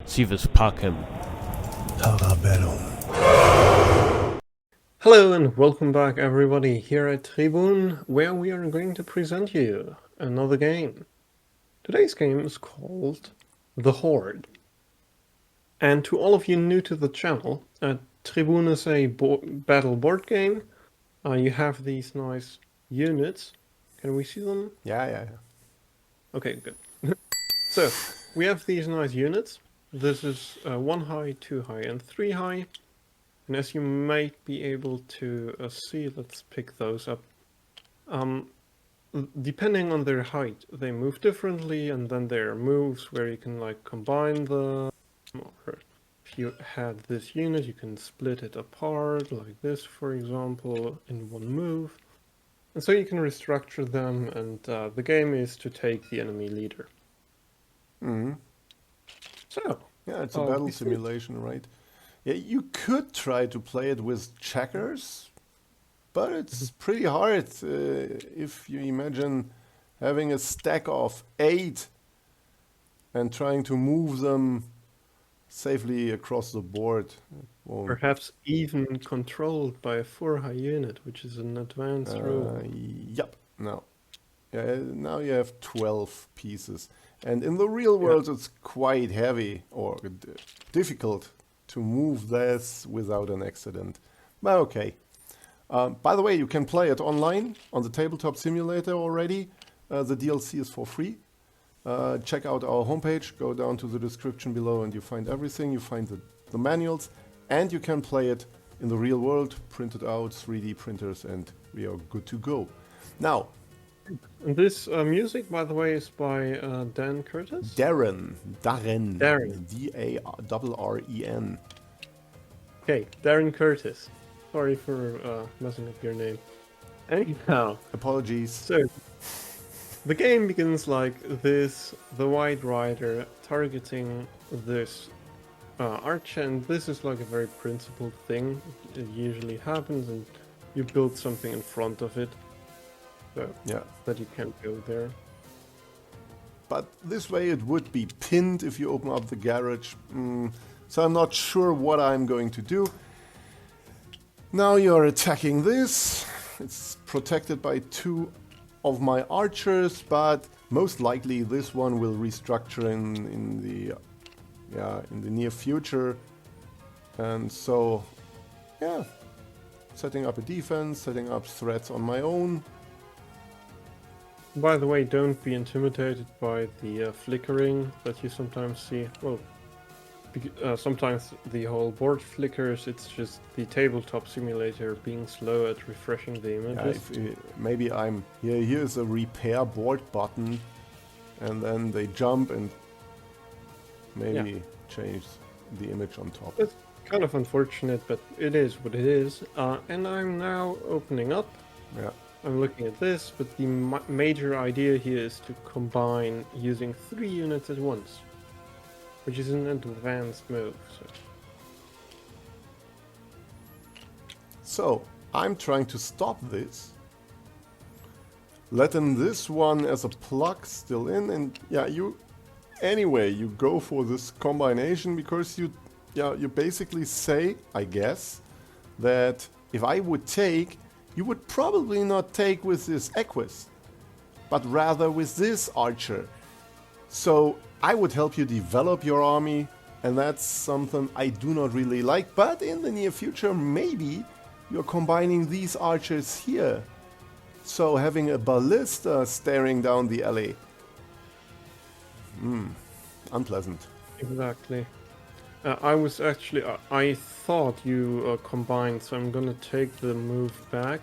Sivus Pacem. Hello and welcome back everybody here at Tribun, where we are going to present you another game. Today's game is called The Horde. And to all of you new to the channel, Tribun is a battle board game. You have these nice units. Can we see them? Yeah. Okay, good. So, we have these nice units. This is 1 high, 2 high, and 3 high. And as you might be able to see, let's pick those up. Depending on their height, they move differently, and then there are moves where you can like combine them. Or if you had this unit, you can split it apart, like this, for example, in one move. And so you can restructure them, and the game is to take the enemy leader. Mm-hmm. So, yeah, it's a battle simulation, right? Yeah, you could try to play it with checkers, but it's pretty hard if you imagine having a stack of 8 and trying to move them safely across the board. Perhaps even controlled by a 4 high unit, which is an advanced rule. Yep, no. Yeah, now you have 12 pieces. And in the real world, it's quite heavy or difficult to move this without an accident. But okay. By the way, you can play it online on the Tabletop simulator already. The DLC is for free. Check out our homepage, go down to the description below and you find everything. You find the manuals and you can play it in the real world, printed out, 3D printers, and we are good to go. Now, and this music, by the way, is by Dan Curtis? Darren. Darren. D-A-R-R-E-N. Okay, Darren Curtis. Sorry for messing up your name. Anyhow. Apologies. So, the game begins like this. The White Rider targeting this archer, and this is like a very principled thing. It usually happens, and you build something in front of it. So that you can't go there. But this way it would be pinned if you open up the garage. So I'm not sure what I'm going to do. Now you're attacking this. It's protected by 2 of my archers, but most likely this one will restructure in the near future. And so, yeah, setting up a defense, setting up threats on my own. By the way, don't be intimidated by the flickering that you sometimes see. Well, sometimes the whole board flickers. It's just the tabletop simulator being slow at refreshing the images. Maybe I'm here. Here's a repair board button, and then they jump and maybe change the image on top. It's kind of unfortunate, but it is what it is. And I'm now opening up. Yeah. I'm looking at this, but the major idea here is to combine using 3 units at once, which is an advanced move. So I'm trying to stop this, letting this one as a plug still in, and you go for this combination because you basically say, I guess, that if I would take, you would probably not take with this Equus, but rather with this archer. So I would help you develop your army, and that's something I do not really like, but in the near future maybe you're combining these archers here. So having a ballista staring down the alley. Unpleasant. Exactly. I thought you combined, so I'm gonna take the move back.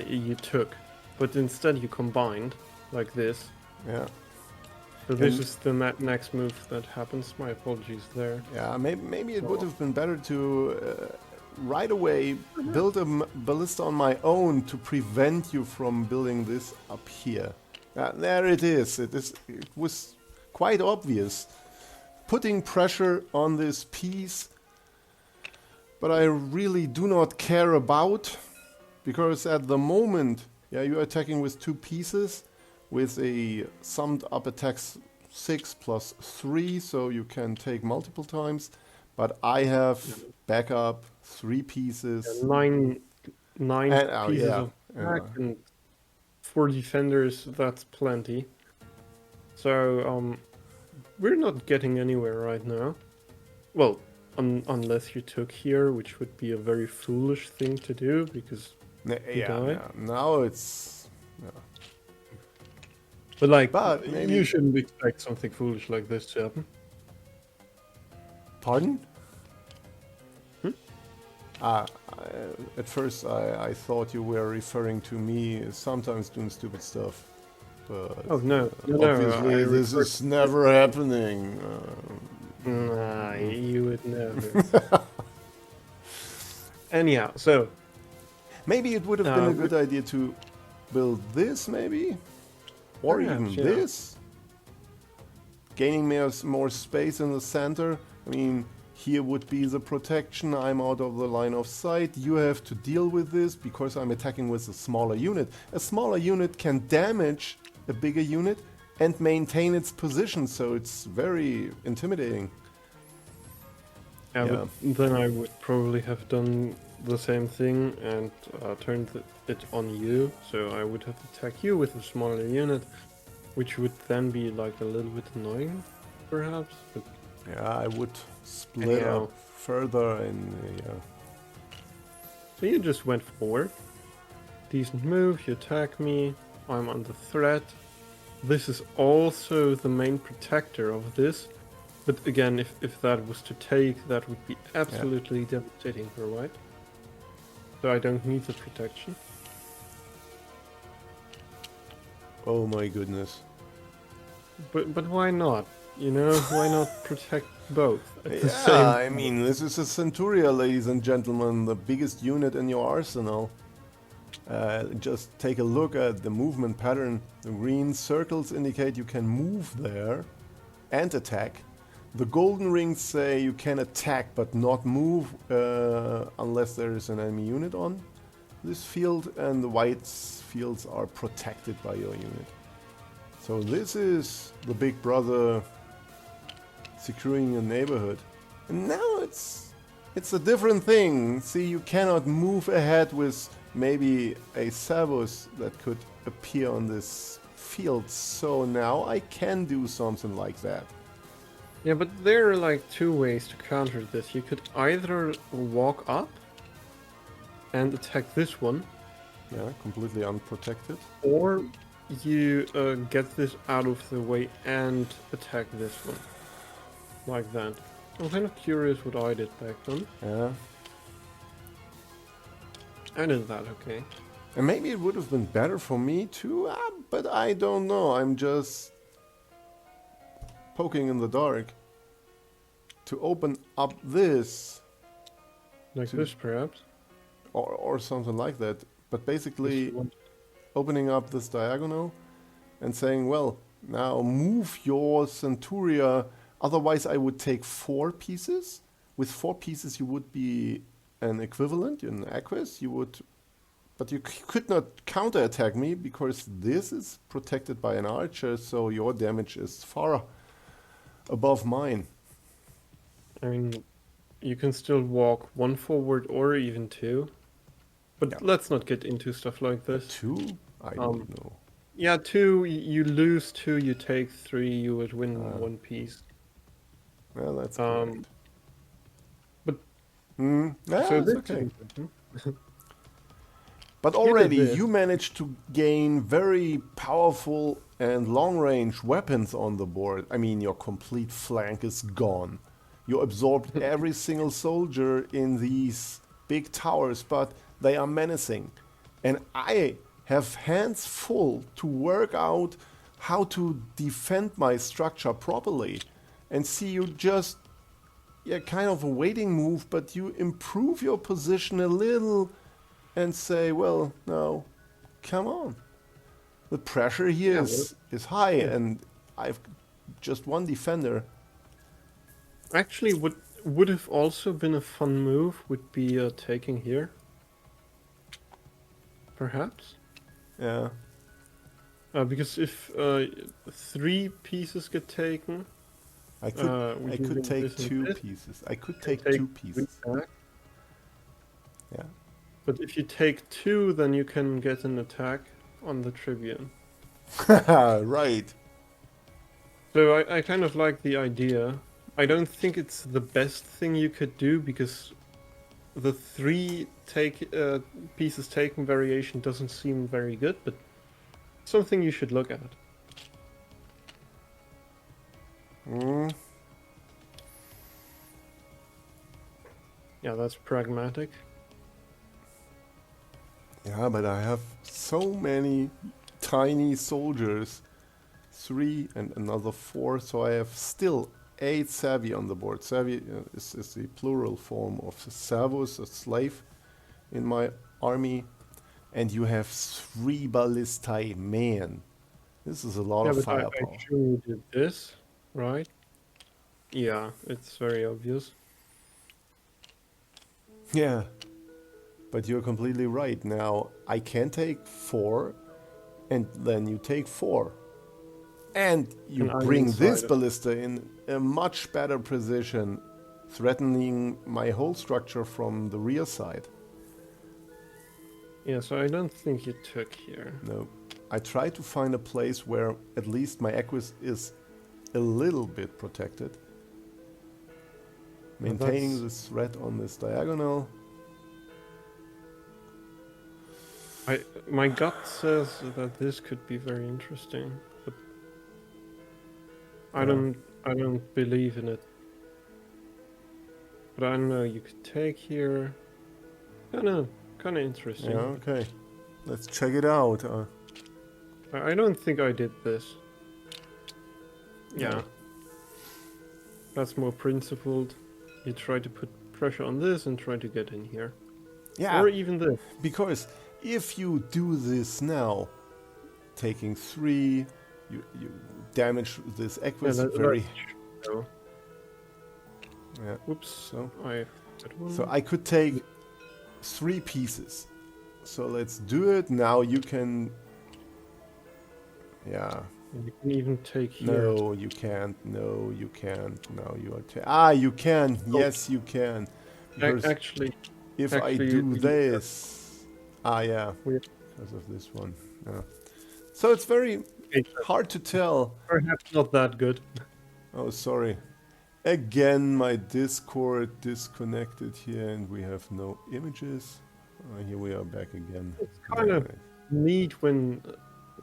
You took, but instead you combined, like this. Yeah. So this is the next move that happens. My apologies there. Yeah, maybe it would have been better to right away build a ballista on my own to prevent you from building this up here. There it is. It was quite obvious. Putting pressure on this piece, but I really do not care about, because at the moment, you're attacking with 2 pieces with a summed up attacks 6 plus 3, so you can take multiple times. But I have backup 3 pieces. Nine And, oh pieces yeah. of attack and 4 defenders, that's plenty. So, we're not getting anywhere right now. Well, unless you took here, which would be a very foolish thing to do, because you die. Now it's... Yeah. But like, But maybe... you shouldn't expect something foolish like this to happen. Pardon? Hmm? At first I thought you were referring to me sometimes doing stupid stuff. But Oh, no. obviously this is never happening. Nah, you would never. Anyhow, so... Maybe it would have been a good idea to build this, maybe? Or even this? Gaining more space in the center. I mean, here would be the protection. I'm out of the line of sight. You have to deal with this because I'm attacking with a smaller unit. A smaller unit can damage a bigger unit and maintain its position, so it's very intimidating. Yeah, but then I would probably have done the same thing and turned it on you, so I would have attacked you with a smaller unit, which would then be like a little bit annoying, perhaps. But yeah, I would split up further and yeah. So you just went forward. Decent move, you attack me, I'm under threat. This is also the main protector of this. But again, if that was to take, that would be absolutely devastating for white. So I don't need the protection. Oh my goodness. But why not? You know, why not protect both at the same Yeah, time? I mean, this is a Centuria, ladies and gentlemen, the biggest unit in your arsenal. Just take a look at the movement pattern. The green circles indicate you can move there and attack. The golden rings say you can attack but not move unless there is an enemy unit on this field, and the white fields are protected by your unit. So this is the big brother securing your neighborhood. And now it's a different thing. See, you cannot move ahead with maybe a Savus that could appear on this field. So now I can do something like that. Yeah, but there are like 2 ways to counter this. You could either walk up and attack this one. Yeah, completely unprotected. Or you get this out of the way and attack this one. Like that. I'm kind of curious what I did back then. Yeah. I did that, okay. And maybe it would have been better for me too, but I don't know. I'm just poking in the dark. To open up this. Like this, perhaps? Or something like that. But basically opening up this diagonal and saying, well, now move your Centuria. Otherwise I would take 4 pieces. With 4 pieces you would be an equivalent, an Aquis. You would, but you could not counterattack me because this is protected by an archer, so your damage is far above mine. I mean, you can still walk 1 forward or even 2. But let's not get into stuff like this. 2? I don't know. Yeah, 2, you lose 2, you take 3, you would win 1 piece. Well, that's correct. But yeah, so it's okay. But already you managed to gain very powerful and long-range weapons on the board. I mean, your complete flank is gone. You absorbed every single soldier in these big towers, but they are menacing. And I have hands full to work out how to defend my structure properly. And see, you just, kind of a waiting move, but you improve your position a little and say, well, no, come on. The pressure here is high, and I've just 1 defender. Actually, what would have also been a fun move would be taking here. Perhaps? Yeah. Because if 3 pieces get taken, I could I could using take this and 2 this, pieces. I could you can take take 2 3 pieces. back. Yeah. But if you take 2, then you can get an attack on the Tribune. Right. So I kind of like the idea. I don't think it's the best thing you could do because the 3 pieces taken variation doesn't seem very good, but something you should look at. Mm. Yeah, that's pragmatic. Yeah, but I have so many tiny soldiers. 3 and another 4, so I have still 8 savvy on the board. Savvy is the plural form of servus, a slave in my army. And you have 3 ballistae. Man, this is a lot Yeah, of but I firepower. assume you did this, right? Yeah, it's very obvious. Yeah, but you're completely right. Now, I can take 4, and then you take 4. And you And I'm bring this inside. ballista in a much better position, threatening my whole structure from the rear side. Yeah, so I don't think you took here. No. I try to find a place where at least my equus is a little bit protected. Well, Maintaining this threat on this diagonal. My gut says that this could be very interesting, but I Yeah. don't believe in it. But I don't know, you could take here. Kinda interesting. Yeah, okay. Let's check it out. I don't think I did this. Yeah. No. That's more principled. You try to put pressure on this and try to get in here. Yeah, Or even this. because if you do this now, taking 3, you damage this equus very... So, Yeah. oops. So I got one. So I could take 3 pieces. So let's do it. Now you can... Yeah. You can even take here. No, you can't. No, you can't. No, you are... you can. Oh. Yes, you can. Because Actually, if I do this... yeah. Because of this one. Yeah. So it's very hard to tell. Perhaps not that good. Oh, sorry. Again, my Discord disconnected here and we have no images. Here we are back again. It's kind of neat when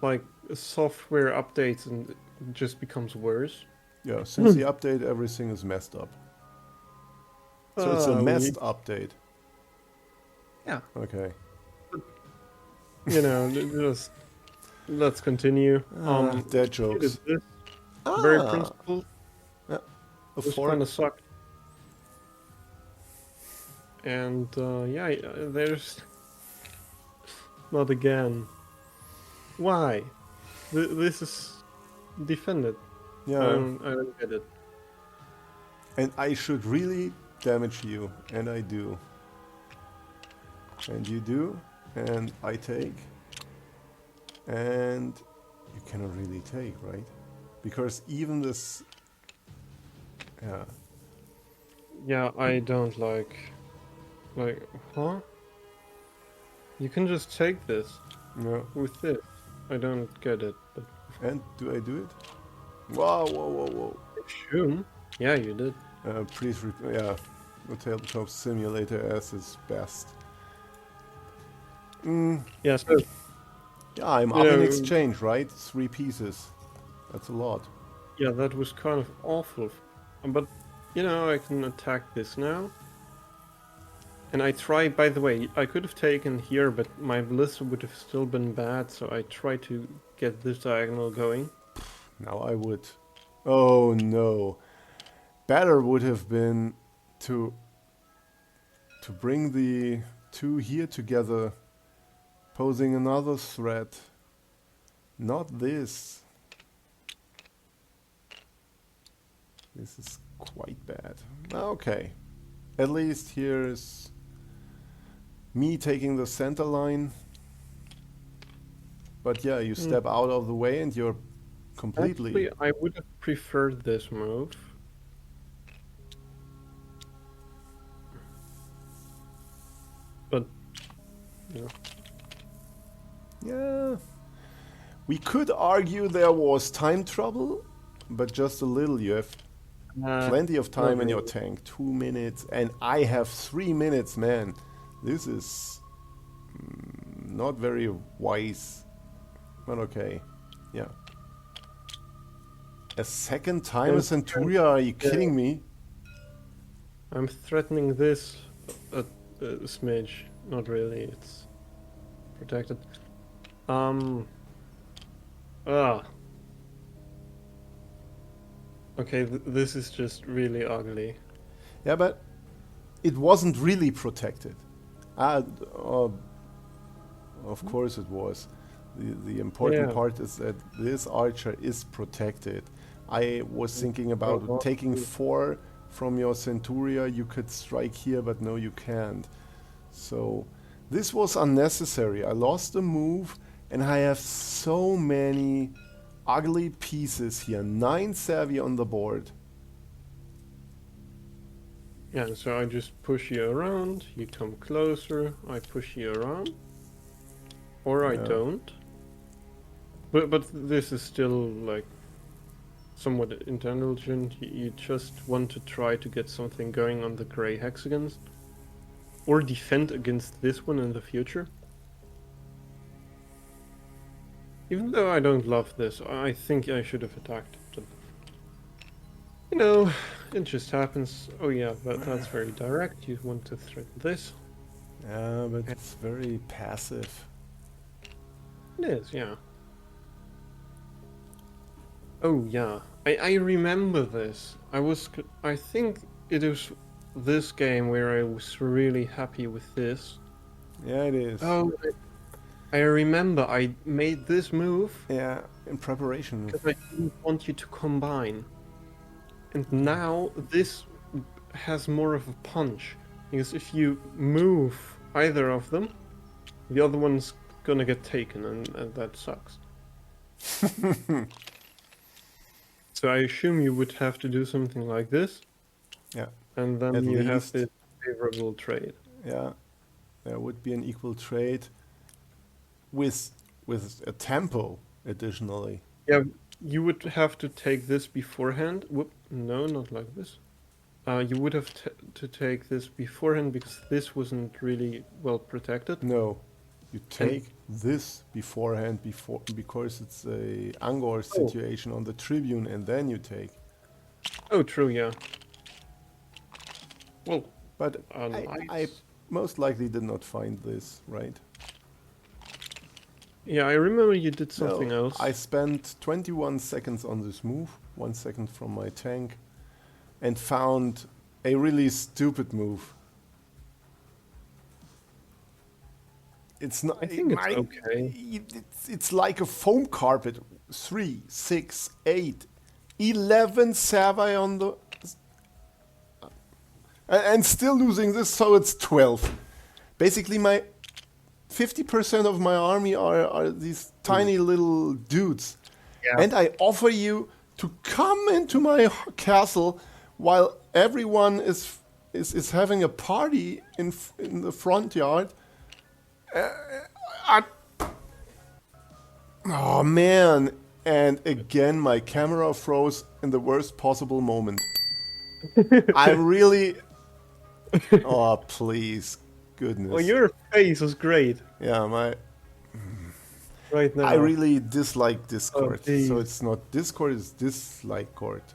like software updates and it just becomes worse. Yeah, since the update, everything is messed up. So it's a messed update. Yeah. Okay. You know, just let's continue. Dead jokes. This very principled. A This 4. kind of sucked. And yeah, there's not again. Why? This is defended. Yeah. I don't get it. And I should really damage you, and I do. And you do, and I take. And you cannot really take, right? Because even this... Yeah. Yeah, I don't like, huh? You can just take this No. with this. I don't get it, but And do I do it? Whoa, whoa, whoa, whoa. assume. Yeah, you did. Please, yeah, the Tabletop Simulator as is best. Yeah, so Yeah, I'm up in exchange, right? 3 pieces. That's a lot. yeah, that was kind of awful. But, you know, I can attack this now. And I try, by the way, I could have taken here, but my ballista would have still been bad, so I try to get this diagonal going. Now I would... Oh no. Better would have been to bring the 2 here together, posing another threat. Not this. This is quite bad. Okay. At least here's me taking the center line. But yeah, you step out of the way and you're completely... Actually, I would have preferred this move. But, you know. Yeah. We could argue there was time trouble, but just a little. You have plenty of time not in your really. tank. 2 minutes, and I have 3 minutes, man. This is not very wise. But okay. Yeah. A second time a Centuria? Are you kidding me? I'm threatening this a smidge. Not really, it's protected. Ah. Okay, this is just really ugly. Yeah, but it wasn't really protected. Uh, of course it was. The important Yeah. part is that this archer is protected. I was thinking about Well, taking 4 from your Centuria. You could strike here, but no, you can't. So this was unnecessary. I lost a move, and I have so many ugly pieces here. 9 savvy on the board. yeah, so I just push you around, you come closer, I push you around. Or I Yeah. don't. But this is still like somewhat intelligent. You just want to try to get something going on the grey hexagons. Or defend against this one in the future. Even though I don't love this, I think I should have attacked. But, you know, it just happens. Oh yeah, but that's very direct. You want to threaten this. Yeah, but it's very passive. It is, yeah. Oh yeah, I remember this. I think it was this game where I was really happy with this. Yeah, it is. Oh, I remember I made this move Yeah, in preparation. because I didn't want you to combine. And now this has more of a punch. Because if you move either of them, the other one's gonna get taken, and that sucks. So I assume you would have to do something like this, Yeah, and then at you have least. this favorable trade. Yeah, there would be an equal trade with a tempo additionally. Yeah, you would have to take this beforehand. Whoop, no, not like this. You would have to take this beforehand because this wasn't really well protected. No, you take this beforehand because it's a Angor situation on the Tribune, and then you take. Oh, true, yeah. Well, But I nice. most likely did not find this, right? Yeah, I remember you did something No, else. I spent 21 seconds on this move, 1 second from my tank, and found a really stupid move. It's not. I think it's okay. It's like a foam carpet. 3, 6, 8, 11 Savai on the, and still losing this, so it's 12. Basically, my 50% of my army are these tiny little dudes, Yeah. and I offer you to come into my castle while everyone is having a party in the front yard. Oh man, and again my camera froze in the worst possible moment. I'm really... Oh, please. Goodness. Well, your face was great Yeah, right now. I really dislike Discord. Oh, So it's not Discord, it's dislike court.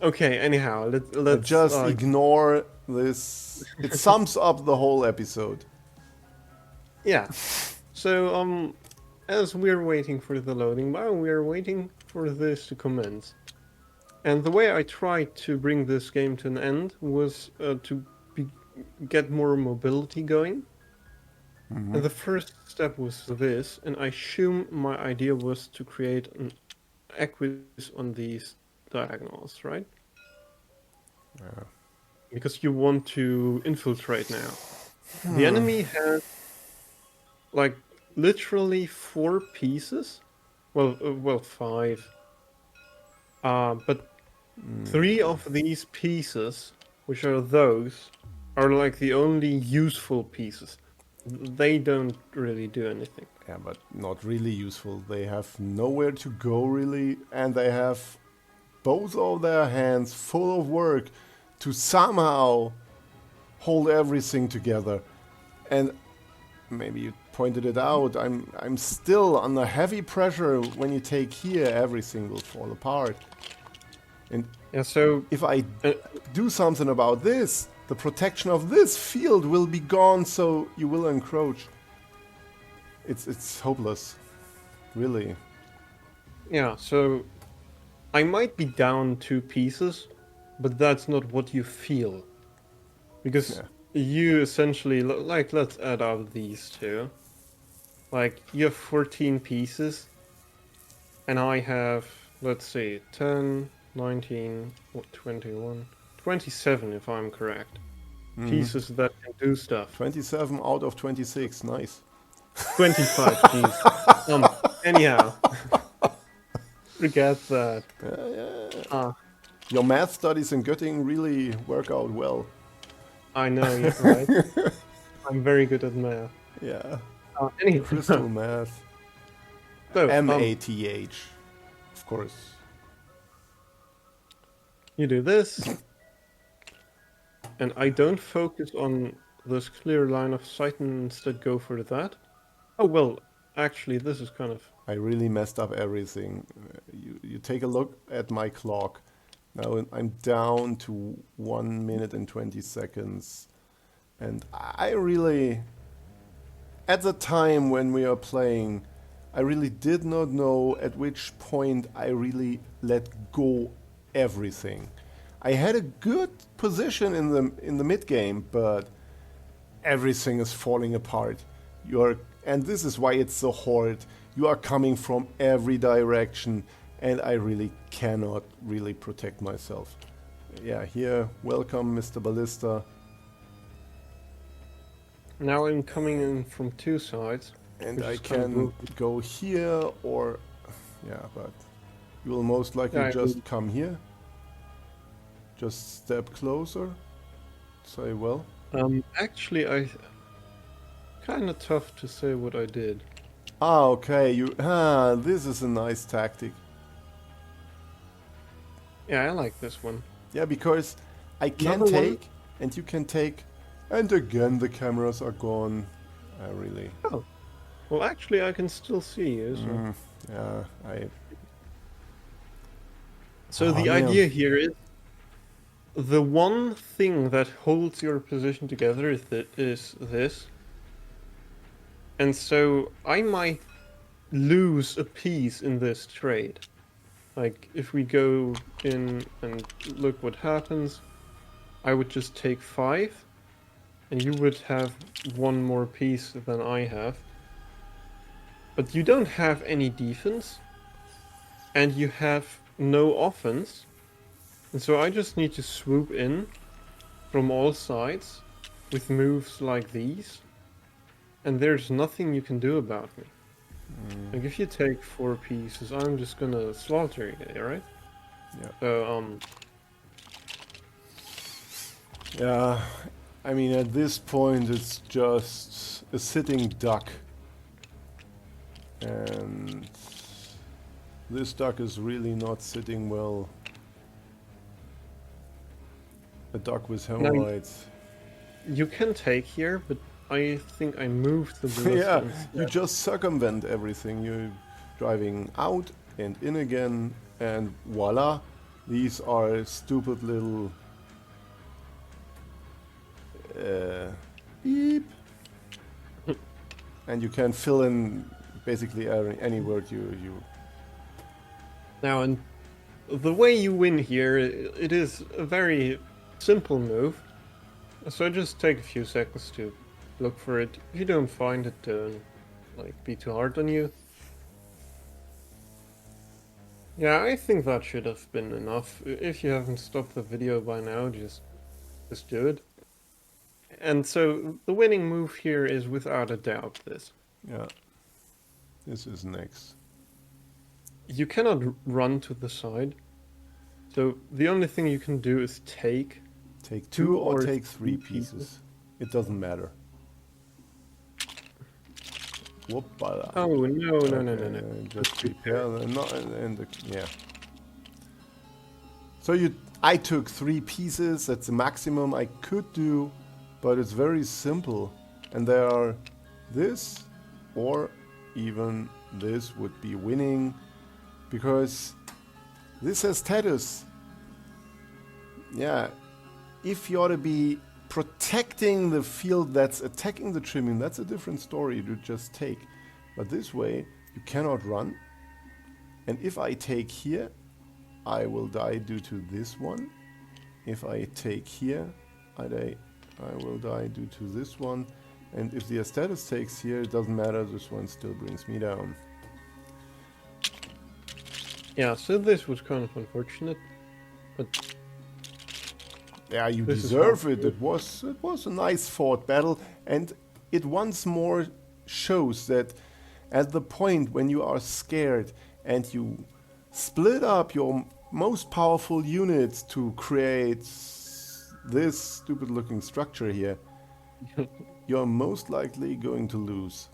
Okay, anyhow, let's Just ignore this. It sums up the whole episode. yeah. So as we're waiting for the loading bar, we're waiting for this to commence. And the way I tried to bring this game to an end was to get more mobility going. Mm-hmm. And the first step was this, and I assume my idea was to create an equus on these diagonals, right? Yeah. Because you want to infiltrate now. The enemy has like literally 4 pieces. Well, 5. But 3 of these pieces, which are those, are like the only useful pieces. They don't really do anything. Yeah, but not really useful. They have nowhere to go really, and they have both of their hands full of work to somehow hold everything together. And maybe you pointed it out, I'm still under heavy pressure. When you take here, everything will fall apart. And Yeah, so if I uh, do something about this, the protection of this field will be gone, so you will encroach. It's hopeless, really. yeah, so I might be down 2 pieces, but that's not what you feel. Because Yeah. you essentially, like, let's add up these two. Like, you have 14 pieces, and I have, let's see, 10, 19, 21, 27 if I'm correct. Pieces that can do stuff. 27 out of 26, nice. 25, jeez. Anyhow, forget that. Ah, Your math studies in Göttingen really work out well. I know, yeah, right? I'm very good at math. Yeah, Anyhow, crystal math. so, M-A-T-H, of course. you do this, and I don't focus on this clear line of sight and instead go for that. Oh, well, actually, this is kind of... I really messed up everything. You take a look at my clock. Now I'm down to 1 minute and 20 seconds. And I really, at the time when we are playing, I really did not know at which point I really let go everything. I had a good position in the mid game, but everything is falling apart. And this is why it's so hard. You are coming from every direction, and I really cannot really protect myself. Yeah, here, welcome, Mr. Ballista. Now I'm coming in from 2 sides. And which I is kind of can go here, or yeah, but you will most likely Yeah, just come here. Just step closer. Say, well, Actually, I... Kind of tough to say what I did. okay, this is a nice tactic. Yeah, I like this one. Yeah, because I can Another one- take, and you can take, and again the cameras are gone. Really. Oh. Well, actually, I can still see you, so... Yeah, So Oh, the man. idea here is... The one thing that holds your position together is this. And so I might lose a piece in this trade. Like, if we go in and look what happens, I would just take 5, and you would have 1 more piece than I have. But you don't have any defense, and you have no offense. And so I just need to swoop in from all sides with moves like these. And there's nothing you can do about me. Like, if you take 4 pieces, I'm just gonna slaughter you, right? Yeah. So, Yeah, I mean, at this point, it's just a sitting duck. And this duck is really not sitting well. A duck with hemorrhoids. you can take here, but I think I moved the Yeah, ballista. you just circumvent everything. You're driving out and in again, and voila, these are stupid little beep. And you can fill in basically any word you. Now, and the way you win here, it is a very simple move. So just take a few seconds to look for it. If you don't find it, don't be too hard on you. Yeah, I think that should have been enough. If you haven't stopped the video by now, just do it. And so the winning move here is without a doubt this. Yeah. This is next. You cannot run to the side. So the only thing you can do is take Take two two or or take three three pieces. It doesn't matter. Whoopala. Oh, no, no, no, no, Okay, no. just prepare the yeah. So I took 3 pieces. That's the maximum I could do, but it's very simple. And there are this, or even this would be winning, because this has status. Yeah, if you ought to be protecting the field that's attacking the Tribune, that's a different story to just take. But this way, you cannot run. And if I take here, I will die due to this one. If I take here, I will die due to this one. And if the status takes here, it doesn't matter, this one still brings me down. Yeah, so this was kind of unfortunate, but yeah, you this deserve it. It was a nice fought battle, and it once more shows that at the point when you are scared and you split up your most powerful units to create this stupid looking structure here, you're most likely going to lose.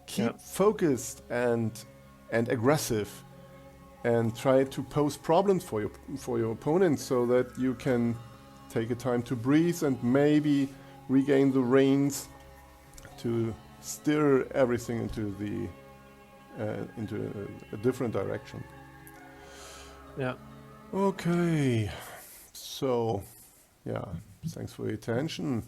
Keep focused and aggressive, and try to pose problems for your opponents so that you can take a time to breathe and maybe regain the reins to steer everything into a different direction. yeah. Okay, so yeah, thanks for your attention.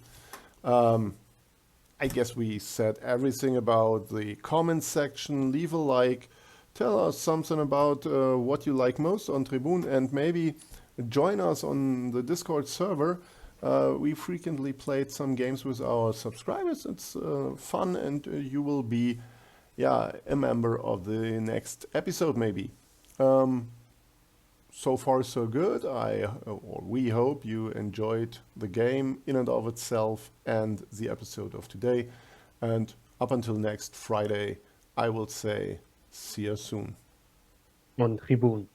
I guess we said everything about the comments section. Leave a like. Tell us something about what you like most on Tribun, and maybe join us on the Discord server. We frequently played some games with our subscribers. It's fun, and you will be, a member of the next episode maybe. So far so good. We hope you enjoyed the game in and of itself and the episode of today. And up until next Friday, I will say, see you soon. On Tribun.